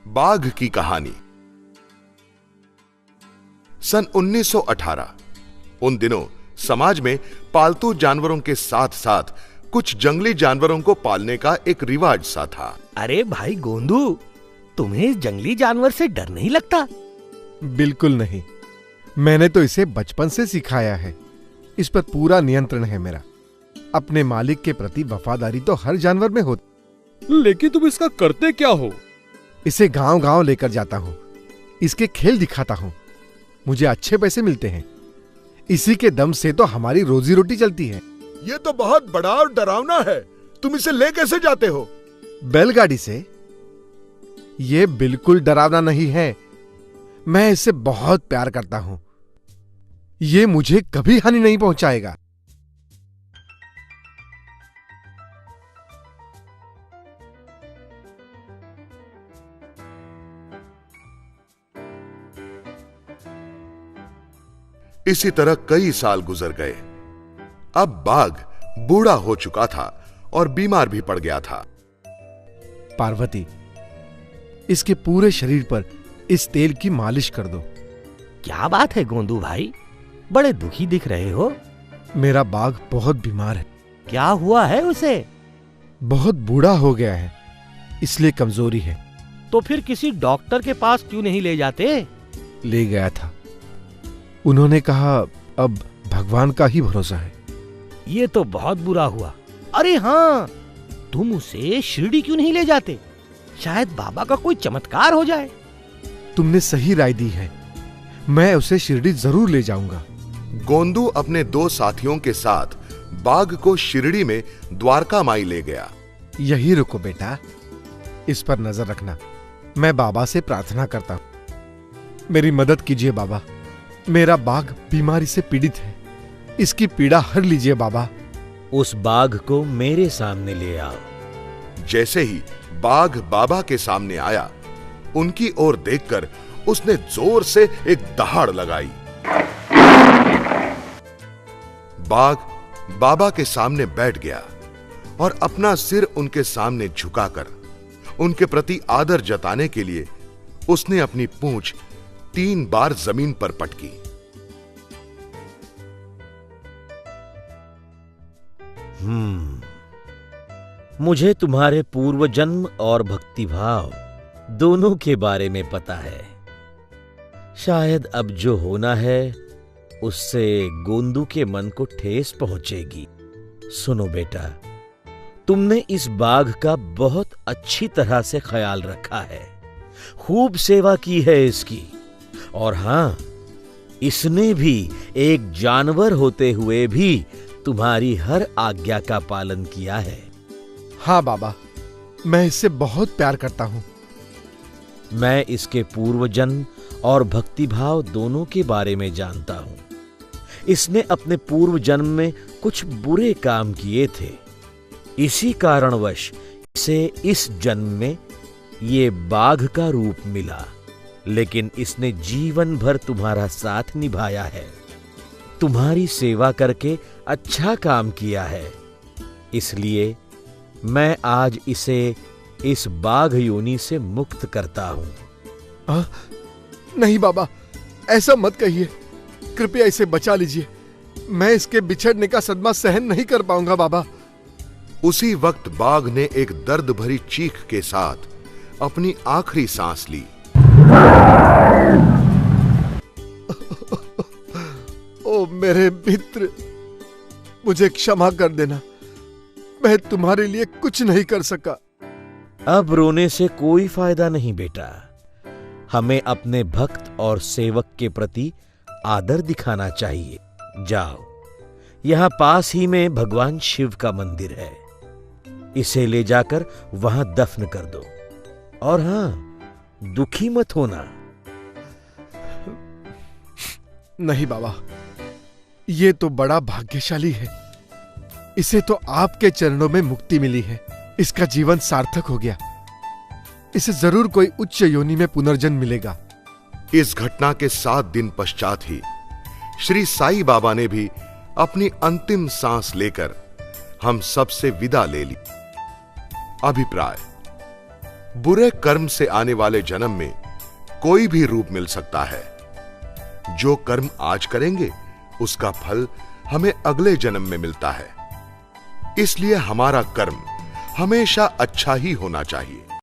बाघ की कहानी। सन 1918 उन दिनों समाज में पालतू जानवरों के साथ साथ कुछ जंगली जानवरों को पालने का एक रिवाज सा था। अरे भाई गोंदू, तुम्हें इस जंगली जानवर से डर नहीं लगता? बिल्कुल नहीं, मैंने तो इसे बचपन से सिखाया है। इस पर पूरा नियंत्रण है मेरा। अपने मालिक के प्रति वफादारी तो हर जानवर में होती। लेकिन तुम इसका करते क्या हो? इसे गांव-गांव लेकर जाता हूं, इसके खेल दिखाता हूं। मुझे अच्छे पैसे मिलते हैं। इसी के दम से तो हमारी रोजी रोटी चलती है। ये तो बहुत बड़ा और डरावना है। तुम इसे ले कैसे जाते हो? बैलगाड़ी से। ये बिल्कुल डरावना नहीं है। मैं इससे बहुत प्यार करता हूं। ये मुझे कभी हानि नहीं पहुंचाएगा। इसी तरह कई साल गुजर गए। अब बाघ बूढ़ा हो चुका था और बीमार भी पड़ गया था। पार्वती, इसके पूरे शरीर पर इस तेल की मालिश कर दो। क्या बात है गोंदू भाई, बड़े दुखी दिख रहे हो। मेरा बाघ बहुत बीमार है। क्या हुआ है उसे? बहुत बूढ़ा हो गया है, इसलिए कमजोरी है। तो फिर किसी डॉक्टर के पास क्यों नहीं ले जाते? ले गया था। उन्होंने कहा अब भगवान का ही भरोसा है। ये तो बहुत बुरा हुआ। अरे हाँ, तुम उसे शिरडी क्यों नहीं ले जाते? शायद बाबा का कोई चमत्कार हो जाए। तुमने सही राय दी है। मैं उसे शिरडी जरूर ले जाऊंगा। गोंदू अपने दो साथियों के साथ बाघ को शिरडी में द्वारका माई ले गया। यही रुको बेटा, इस पर नजर रखना। मैं बाबा से प्रार्थना करता हूं। मेरी मदद कीजिए बाबा। मेरा बाघ बीमारी से पीड़ित है। इसकी पीड़ा हर लीजिए बाबा। उस बाघ को मेरे सामने ले आओ। जैसे ही बाघ बाबा के सामने आया, उनकी ओर देखकर उसने जोर से एक दहाड़ लगाई। बाघ बाबा के सामने बैठ गया और अपना सिर उनके सामने झुकाकर उनके प्रति आदर जताने के लिए उसने अपनी पूंछ 3 बार जमीन पर पटकी। मुझे तुम्हारे पूर्व जन्म और भक्तिभाव दोनों के बारे में पता है। शायद अब जो होना है उससे गोंदू के मन को ठेस पहुंचेगी। सुनो बेटा, तुमने इस बाघ का बहुत अच्छी तरह से ख्याल रखा है, खूब सेवा की है इसकी। और हां, इसने भी एक जानवर होते हुए भी तुम्हारी हर आज्ञा का पालन किया है। हाँ बाबा, मैं इससे बहुत प्यार करता हूं। मैं इसके पूर्व जन्म और भक्तिभाव दोनों के बारे में जानता हूं। इसने अपने पूर्व जन्म में कुछ बुरे काम किए थे। इसी कारणवश इसे इस जन्म में ये बाघ का रूप मिला। लेकिन इसने जीवन भर तुम्हारा साथ निभाया है, तुम्हारी सेवा करके अच्छा काम किया है। इसलिए मैं आज इसे इस बाघ योनि से मुक्त करता हूं। नहीं बाबा, ऐसा मत कहिए। कृपया इसे बचा लीजिए। मैं इसके बिछड़ने का सदमा सहन नहीं कर पाऊंगा बाबा। उसी वक्त बाघ ने एक दर्द भरी चीख के साथ अपनी आखिरी सांस ली। ओ मेरे मित्र, मुझे क्षमा कर देना। मैं तुम्हारे लिए कुछ नहीं कर सका। अब रोने से कोई फायदा नहीं बेटा। हमें अपने भक्त और सेवक के प्रति आदर दिखाना चाहिए। जाओ, यहां पास ही में भगवान शिव का मंदिर है। इसे ले जाकर वहां दफन कर दो। और हां, दुखी मत होना। नहीं बाबा, ये तो बड़ा भाग्यशाली है। इसे तो आपके चरणों में मुक्ति मिली है। इसका जीवन सार्थक हो गया। इसे जरूर कोई उच्च योनि में पुनर्जन्म मिलेगा। इस घटना के 7 दिन पश्चात ही श्री साईं बाबा ने भी अपनी अंतिम सांस लेकर हम सबसे विदा ले ली। अभिप्राय: बुरे कर्म से आने वाले जन्म में कोई भी रूप मिल सकता है। जो कर्म आज करेंगे उसका फल हमें अगले जन्म में मिलता है। इसलिए हमारा कर्म हमेशा अच्छा ही होना चाहिए।